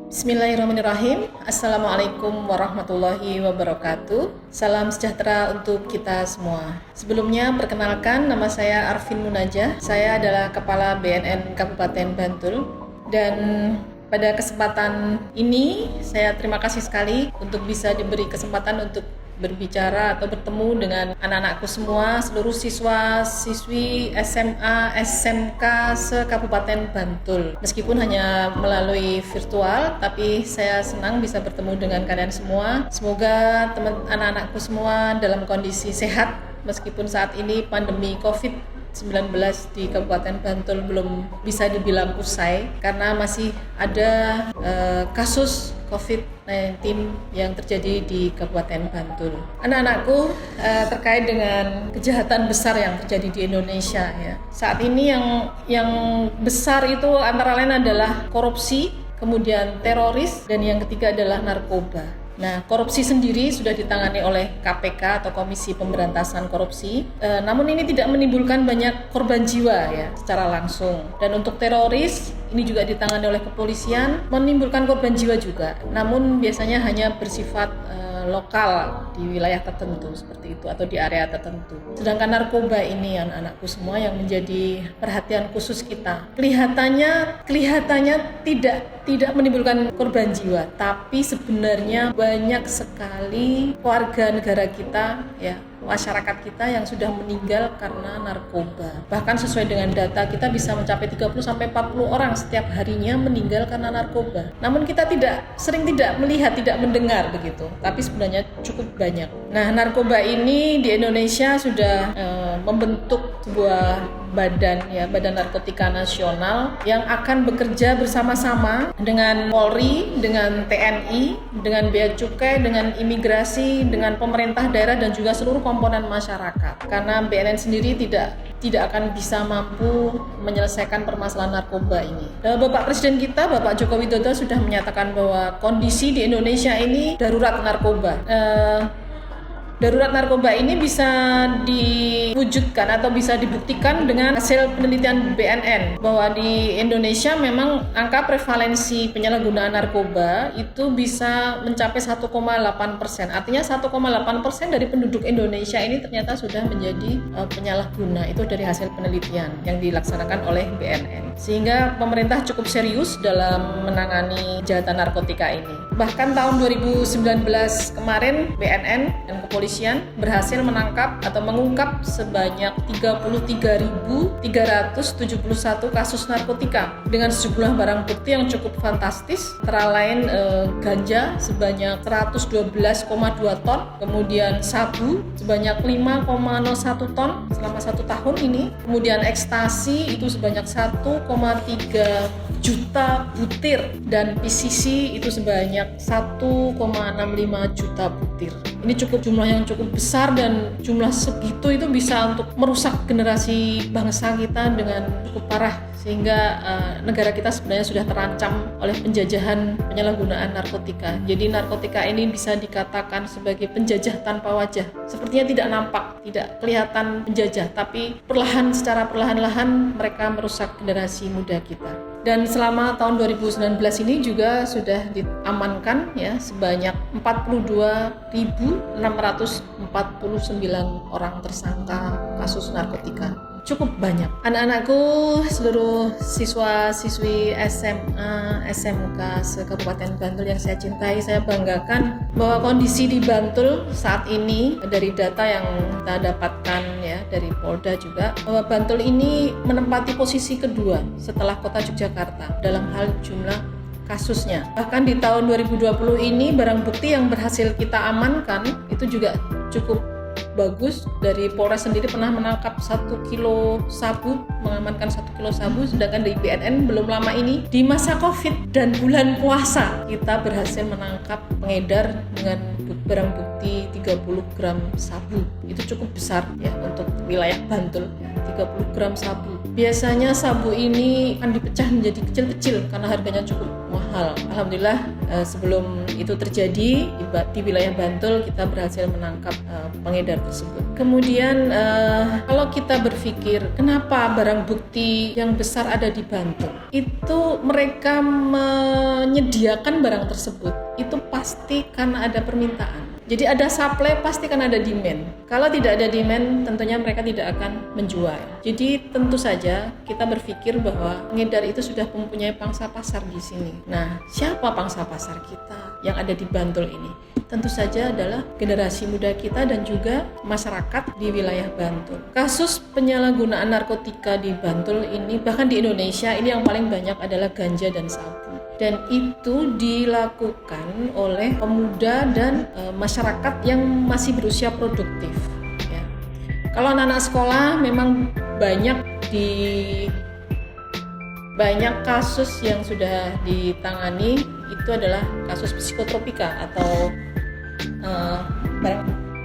Bismillahirrahmanirrahim. Assalamualaikum warahmatullahi wabarakatuh. Salam sejahtera untuk kita semua. Sebelumnya perkenalkan, nama saya Arvin Munajah. Saya adalah Kepala BNN Kabupaten Bantul. Dan pada kesempatan ini saya terima kasih sekali untuk bisa diberi kesempatan untuk berbicara atau bertemu dengan anak-anakku semua, seluruh siswa, siswi SMA, SMK se-Kabupaten Bantul. Meskipun hanya melalui virtual, tapi saya senang bisa bertemu dengan kalian semua. Semoga anak-anakku semua dalam kondisi sehat, meskipun saat ini pandemi COVID-19 di Kabupaten Bantul belum bisa dibilang usai, karena masih ada kasus COVID-19 yang terjadi di Kabupaten Bantul. Anak-anakku, terkait dengan kejahatan besar yang terjadi di Indonesia ya. Saat ini yang besar itu antara lain adalah korupsi, kemudian teroris, dan yang ketiga adalah narkoba. Nah, korupsi sendiri sudah ditangani oleh KPK atau Komisi Pemberantasan Korupsi, namun ini tidak menimbulkan banyak korban jiwa ya secara langsung. Dan untuk teroris, ini juga ditangani oleh kepolisian, menimbulkan korban jiwa juga, namun biasanya hanya bersifat lokal di wilayah tertentu seperti itu atau di area tertentu. Sedangkan narkoba ini anak-anakku semua yang menjadi perhatian khusus kita. Kelihatannya tidak menimbulkan korban jiwa, tapi sebenarnya banyak sekali warga negara kita ya, masyarakat kita yang sudah meninggal karena narkoba. Bahkan sesuai dengan data kita bisa mencapai 30-40 orang setiap harinya meninggal karena narkoba. Namun kita sering tidak melihat, tidak mendengar begitu. Tapi sebenarnya cukup banyak. Nah, narkoba ini di Indonesia sudah membentuk sebuah Badan Narkotika Nasional yang akan bekerja bersama-sama dengan Polri, dengan TNI, dengan Bea Cukai, dengan imigrasi, dengan pemerintah daerah dan juga seluruh komponen masyarakat. Karena BNN sendiri tidak akan bisa mampu menyelesaikan permasalahan narkoba ini. Bapak Presiden kita, Bapak Joko Widodo sudah menyatakan bahwa kondisi di Indonesia ini darurat narkoba. Darurat narkoba ini bisa diwujudkan atau bisa dibuktikan dengan hasil penelitian BNN bahwa di Indonesia memang angka prevalensi penyalahgunaan narkoba itu bisa mencapai 1,8%. Artinya 1,8% dari penduduk Indonesia ini ternyata sudah menjadi penyalahguna. Itu dari hasil penelitian yang dilaksanakan oleh BNN. Sehingga pemerintah cukup serius dalam menangani kejahatan narkotika ini. Bahkan tahun 2019 kemarin BNN dan kepolisian berhasil menangkap atau mengungkap sebanyak 33.371 kasus narkotika dengan sejumlah barang bukti yang cukup fantastis, antara lain ganja sebanyak 112,2 ton, kemudian sabu sebanyak 5,01 ton selama 1 tahun ini, kemudian ekstasi itu sebanyak 1,3 juta butir dan PCC itu sebanyak 1,65 juta butir. Ini jumlah yang cukup besar, dan jumlah segitu itu bisa untuk merusak generasi bangsa kita dengan cukup parah, sehingga negara kita sebenarnya sudah terancam oleh penjajahan penyalahgunaan narkotika. Jadi narkotika ini bisa dikatakan sebagai penjajah tanpa wajah. Sepertinya tidak nampak, tidak kelihatan penjajah, tapi secara perlahan-lahan mereka merusak generasi muda kita. Dan selama tahun 2019 ini juga sudah diamankan ya sebanyak 42.649 orang tersangka kasus narkotika. Cukup banyak. Anak-anakku, seluruh siswa-siswi SMA, SMK se-Kabupaten Bantul yang saya cintai, saya banggakan bahwa kondisi di Bantul saat ini dari data yang kita dapatkan ya dari Polda juga, bahwa Bantul ini menempati posisi kedua setelah kota Yogyakarta dalam hal jumlah kasusnya. Bahkan di tahun 2020 ini barang bukti yang berhasil kita amankan itu juga cukup bagus. Dari Polres sendiri pernah menangkap 1 kilo sabu, mengamankan 1 kilo sabu, sedangkan dari BNN belum lama ini di masa COVID dan bulan puasa kita berhasil menangkap pengedar dengan barang bukti 30 gram sabu. Itu cukup besar ya untuk wilayah Bantul, 30 gram sabu. Biasanya sabu ini akan dipecah menjadi kecil-kecil karena harganya cukup mahal. Alhamdulillah sebelum itu terjadi di wilayah Bantul kita berhasil menangkap pengedar tersebut. Kemudian kalau kita berpikir kenapa barang bukti yang besar ada di Bantul, itu mereka menyediakan barang tersebut itu pasti karena ada permintaan. Jadi ada supply pasti kan ada demand. Kalau tidak ada demand tentunya mereka tidak akan menjual. Jadi tentu saja kita berpikir bahwa pengedar itu sudah mempunyai pangsa pasar di sini. Nah, siapa pangsa pasar kita yang ada di Bantul ini? Tentu saja adalah generasi muda kita dan juga masyarakat di wilayah Bantul. Kasus penyalahgunaan narkotika di Bantul ini, bahkan di Indonesia ini yang paling banyak adalah ganja dan sabu. Dan itu dilakukan oleh pemuda dan masyarakat yang masih berusia produktif. Ya. Kalau anak-anak sekolah memang banyak kasus yang sudah ditangani itu adalah kasus psikotropika atau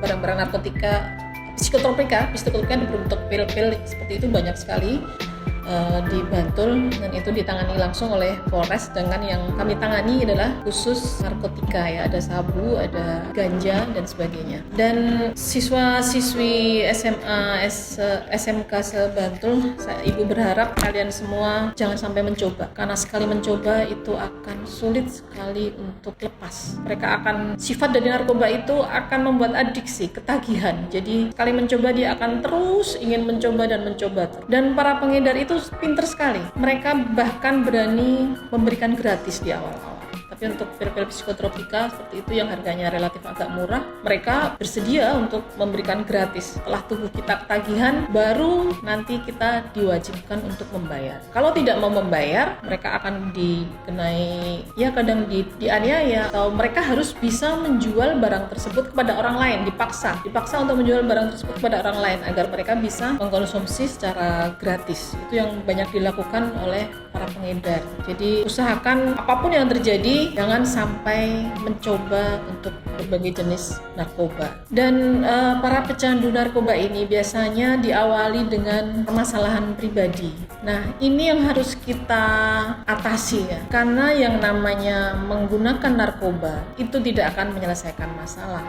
barang-barang narkotika. Psikotropika berbentuk pil-pil seperti itu banyak sekali di Bantul, dan itu ditangani langsung oleh Polres. Sedangkan yang kami tangani adalah khusus narkotika, ya, ada sabu, ada ganja dan sebagainya. Dan siswa-siswi SMA, SMK se-Bantul, Ibu berharap kalian semua jangan sampai mencoba, karena sekali mencoba itu akan sulit sekali untuk lepas. Mereka akan, sifat dari narkoba itu akan membuat adiksi, ketagihan. Jadi sekali mencoba dia akan terus ingin mencoba dan mencoba. Dan para pengedar itu pinter sekali. Mereka bahkan berani memberikan gratis di awal-awal. Tapi untuk pil-pil psikotropika seperti itu yang harganya relatif agak murah, mereka bersedia untuk memberikan gratis. Setelah tubuh kita ketagihan, baru nanti kita diwajibkan untuk membayar. Kalau tidak mau membayar, mereka akan dikenai, ya kadang dianiaya, atau mereka harus bisa menjual barang tersebut kepada orang lain, dipaksa untuk menjual barang tersebut kepada orang lain agar mereka bisa mengkonsumsi secara gratis. Itu yang banyak dilakukan oleh para pengedar. Jadi usahakan apapun yang terjadi, jangan sampai mencoba untuk berbagai jenis narkoba. Dan para pecandu narkoba ini biasanya diawali dengan permasalahan pribadi. Nah, ini yang harus kita atasi, ya. Karena yang namanya menggunakan narkoba itu tidak akan menyelesaikan masalah.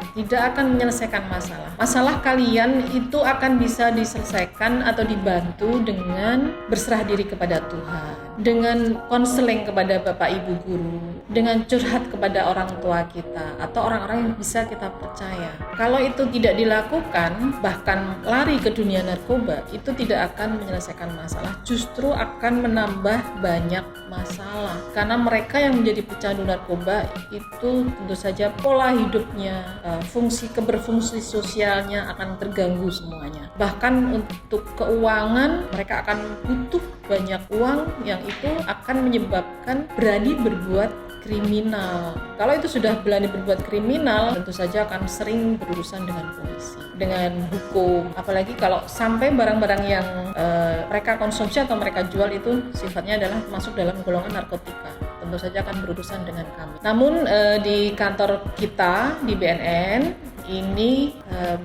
Masalah kalian itu akan bisa diselesaikan atau dibantu dengan berserah diri kepada Tuhan, dengan konseling kepada Bapak Ibu guru, dengan curhat kepada orang tua kita atau orang-orang yang bisa kita percaya. Kalau itu tidak dilakukan, bahkan lari ke dunia narkoba, itu tidak akan menyelesaikan masalah, justru akan menambah banyak masalah. Karena mereka yang menjadi pecandu narkoba itu tentu saja pola hidupnya, berfungsi sosialnya akan terganggu semuanya. Bahkan untuk keuangan, mereka akan butuh banyak uang yang itu akan menyebabkan berani berbuat kriminal. Kalau itu sudah berani berbuat kriminal, tentu saja akan sering berurusan dengan polisi, dengan hukum. Apalagi kalau sampai barang-barang yang mereka konsumsi atau mereka jual itu sifatnya adalah masuk dalam golongan narkotika, tentu saja akan berurusan dengan kami. Namun di kantor kita di BNN ini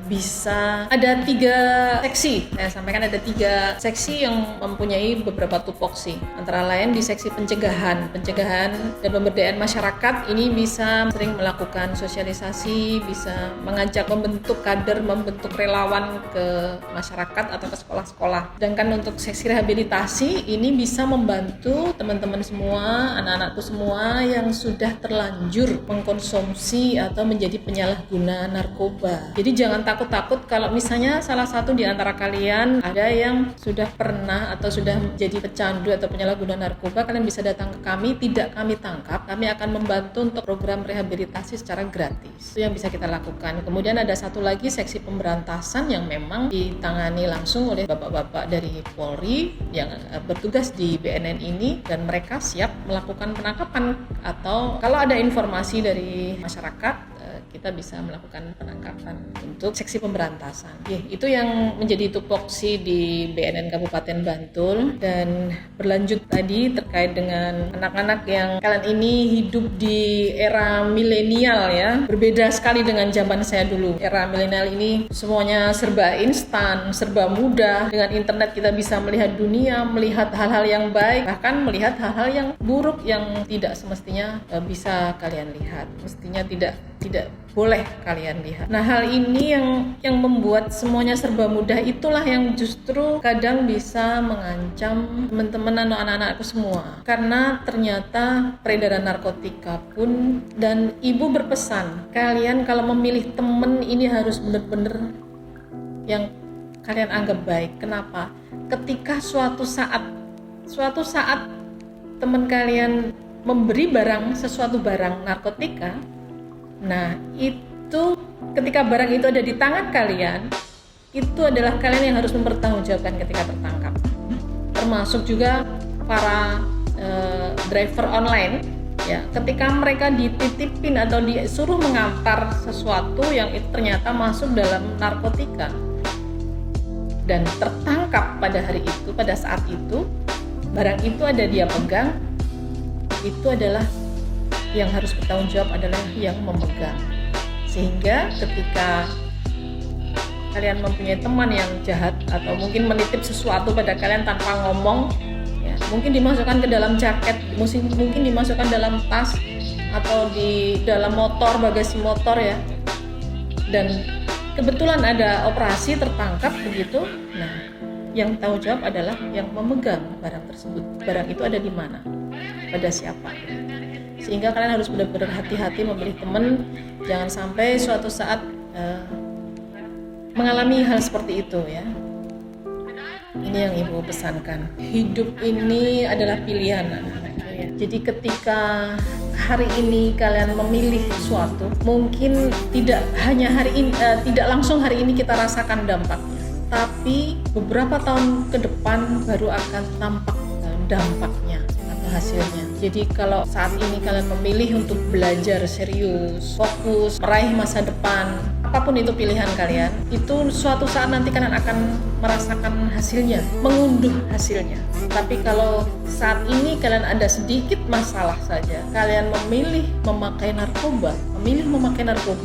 bisa ada 3 seksi. Saya sampaikan ada 3 seksi yang mempunyai beberapa tupoksi. Antara lain di seksi pencegahan dan pemberdayaan masyarakat, ini bisa sering melakukan sosialisasi, bisa membentuk kader, membentuk relawan ke masyarakat atau ke sekolah-sekolah. Sedangkan untuk seksi rehabilitasi ini bisa membantu teman-teman semua, anak-anakku semua yang sudah terlanjur mengkonsumsi atau menjadi penyalahguna narkoba. Jadi jangan takut-takut kalau misalnya salah satu di antara kalian ada yang sudah pernah atau sudah menjadi pecandu atau penyalahguna narkoba, kalian bisa datang ke kami, tidak kami tangkap, kami akan membantu untuk program rehabilitasi secara gratis. Itu yang bisa kita lakukan. Kemudian ada satu lagi seksi pemberantasan yang memang ditangani langsung oleh bapak-bapak dari Polri yang bertugas di BNN ini, dan mereka siap melakukan penangkapan atau kalau ada informasi dari masyarakat, kita bisa melakukan penangkapan untuk seksi pemberantasan. Itu yang menjadi tupoksi di BNN Kabupaten Bantul. Dan berlanjut tadi terkait dengan anak-anak yang kalian ini hidup di era milenial ya, berbeda sekali dengan zaman saya dulu. Era milenial ini semuanya serba instan, serba mudah. Dengan internet kita bisa melihat dunia, melihat hal-hal yang baik, bahkan melihat hal-hal yang buruk yang tidak semestinya bisa kalian lihat, mestinya tidak boleh kalian lihat. Nah, hal ini yang membuat semuanya serba mudah, itulah yang justru kadang bisa mengancam teman-teman atau anak-anakku semua. Karena ternyata peredaran narkotika pun, dan ibu berpesan, kalian kalau memilih teman ini harus benar-benar yang kalian anggap baik. Kenapa? Ketika suatu saat teman kalian memberi sesuatu barang narkotika, nah itu ketika barang itu ada di tangan kalian, itu adalah kalian yang harus mempertanggungjawabkan ketika tertangkap. Termasuk juga para driver online ya, ketika mereka dititipin atau disuruh mengantar sesuatu yang itu ternyata masuk dalam narkotika dan tertangkap pada hari itu, pada saat itu barang itu ada dia pegang, itu adalah yang harus bertanggung jawab adalah yang memegang. Sehingga ketika kalian mempunyai teman yang jahat atau mungkin menitip sesuatu pada kalian tanpa ngomong ya, mungkin dimasukkan ke dalam jaket, mungkin dimasukkan dalam tas atau di dalam motor, bagasi motor ya, dan kebetulan ada operasi tertangkap begitu, nah yang tahu jawab adalah yang memegang barang tersebut. Barang itu ada di mana, pada siapa. Sehingga kalian harus benar-benar hati-hati memilih teman, jangan sampai suatu saat mengalami hal seperti itu ya. Ini yang ibu pesankan. Hidup ini adalah pilihan anak-anak. Jadi ketika hari ini kalian memilih sesuatu, mungkin tidak hanya hari ini, tidak langsung hari ini kita rasakan dampaknya, tapi beberapa tahun ke depan baru akan tampak dampaknya atau hasilnya. Jadi kalau saat ini kalian memilih untuk belajar serius, fokus, meraih masa depan, apapun itu pilihan kalian, itu suatu saat nanti kalian akan merasakan hasilnya, mengunduh hasilnya. Tapi kalau saat ini kalian ada sedikit masalah saja, kalian memilih memakai narkoba,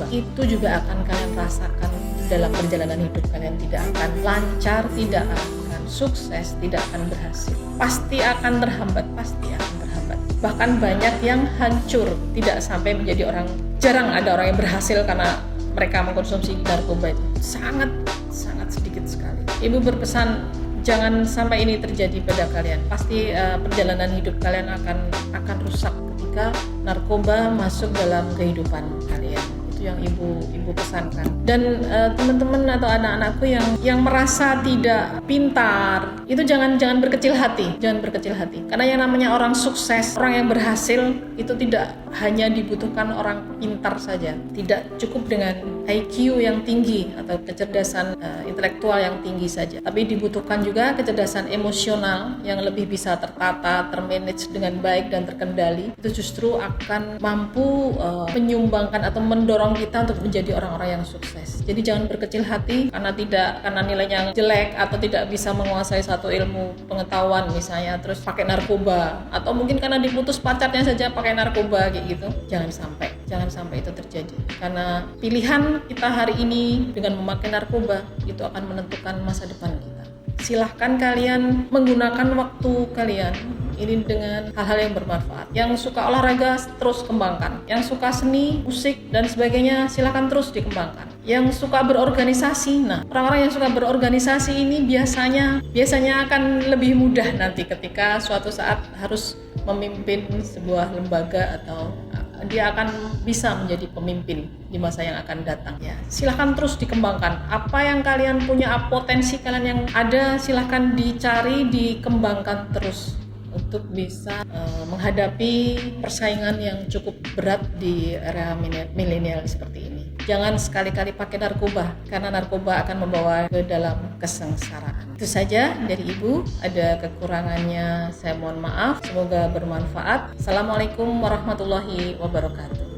itu juga akan kalian rasakan dalam perjalanan hidup kalian. Tidak akan lancar, tidak akan sukses, tidak akan berhasil. Pasti akan terhambat. Bahkan banyak yang hancur, tidak sampai menjadi orang. Jarang ada orang yang berhasil karena mereka mengkonsumsi narkoba itu. Sangat sedikit sekali. Ibu berpesan, jangan sampai ini terjadi pada kalian. Pasti perjalanan hidup kalian akan rusak ketika narkoba masuk dalam kehidupan kalian. Yang ibu pesankan. Dan teman-teman atau anak-anakku yang merasa tidak pintar, itu jangan berkecil hati. Karena yang namanya orang sukses, orang yang berhasil, itu tidak hanya dibutuhkan orang pintar saja. Tidak cukup dengan IQ yang tinggi atau kecerdasan intelektual yang tinggi saja, tapi dibutuhkan juga kecerdasan emosional yang lebih bisa tertata, termanage dengan baik dan terkendali. Itu justru akan mampu menyumbangkan atau mendorong kita untuk menjadi orang-orang yang sukses. Jadi jangan berkecil hati karena nilainya jelek atau tidak bisa menguasai satu ilmu pengetahuan misalnya, terus pakai narkoba, atau mungkin karena diputus pacarnya saja pakai narkoba kayak gitu. Jangan sampai itu terjadi. Karena pilihan kita hari ini dengan memakai narkoba itu akan menentukan masa depan kita. Silahkan kalian menggunakan waktu kalian ini dengan hal-hal yang bermanfaat. Yang suka olahraga terus kembangkan. Yang suka seni, musik dan sebagainya silahkan terus dikembangkan. Yang suka berorganisasi, nah orang-orang yang suka berorganisasi ini biasanya akan lebih mudah nanti ketika suatu saat harus memimpin sebuah lembaga atau dia akan bisa menjadi pemimpin di masa yang akan datang. Ya, silahkan terus dikembangkan. Apa yang kalian punya, potensi kalian yang ada, silahkan dicari, dikembangkan terus untuk bisa menghadapi persaingan yang cukup berat di era milenial seperti ini. Jangan sekali-kali pakai narkoba, karena narkoba akan membawa ke dalam kesengsaraan. Itu saja dari Ibu. Ada kekurangannya saya mohon maaf. Semoga bermanfaat. Assalamualaikum warahmatullahi wabarakatuh.